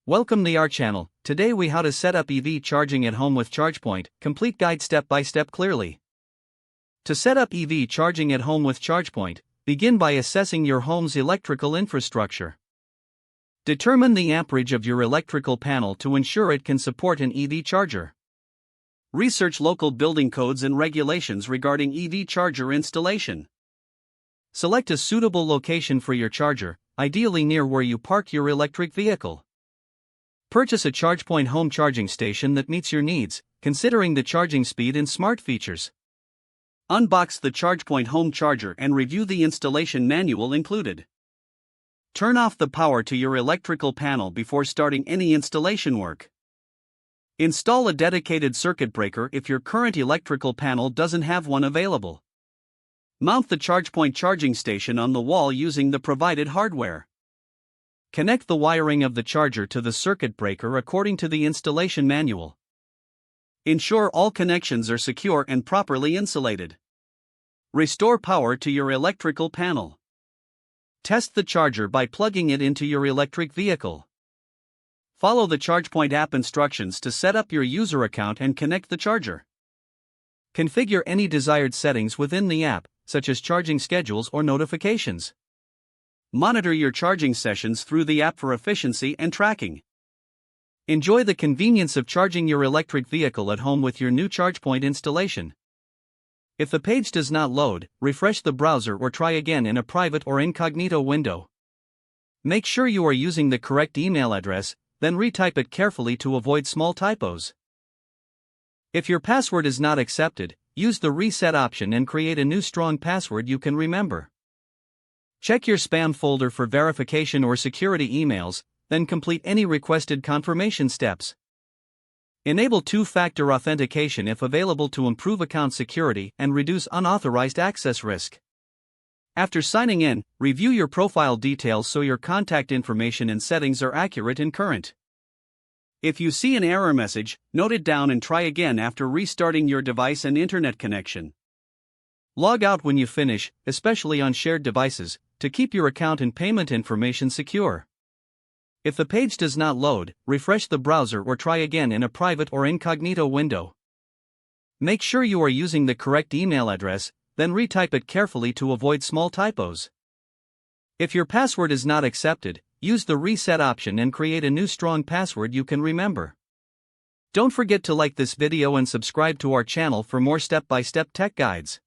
Welcome to our channel. Today we how to set up EV charging at home with ChargePoint, complete guide step by step clearly. To set up EV charging at home with ChargePoint, begin by assessing your home's electrical infrastructure. Determine the amperage of your electrical panel to ensure it can support an EV charger. Research local building codes and regulations regarding EV charger installation. Select a suitable location for your charger, ideally near where you park your electric vehicle. Purchase a ChargePoint home charging station that meets your needs, considering the charging speed and smart features. Unbox the ChargePoint home charger and review the installation manual included. Turn off the power to your electrical panel before starting any installation work. Install a dedicated circuit breaker if your current electrical panel doesn't have one available. Mount the ChargePoint charging station on the wall using the provided hardware. Connect the wiring of the charger to the circuit breaker according to the installation manual. Ensure all connections are secure and properly insulated. Restore power to your electrical panel. Test the charger by plugging it into your electric vehicle. Follow the ChargePoint app instructions to set up your user account and connect the charger. Configure any desired settings within the app, such as charging schedules or notifications. Monitor your charging sessions through the app for efficiency and tracking. Enjoy the convenience of charging your electric vehicle at home with your new ChargePoint installation. If the page does not load, refresh the browser or try again in a private or incognito window. Make sure you are using the correct email address, then retype it carefully to avoid small typos. If your password is not accepted, use the reset option and create a new strong password you can remember. Check your spam folder for verification or security emails, then complete any requested confirmation steps. Enable two-factor authentication if available to improve account security and reduce unauthorized access risk. After signing in, review your profile details so your contact information and settings are accurate and current. If you see an error message, note it down and try again after restarting your device and internet connection. Log out when you finish, especially on shared devices, to keep your account and payment information secure. If the page does not load, refresh the browser or try again in a private or incognito window. Make sure you are using the correct email address, then retype it carefully to avoid small typos. If your password is not accepted, use the reset option and create a new strong password you can remember. Don't forget to like this video and subscribe to our channel for more step-by-step tech guides.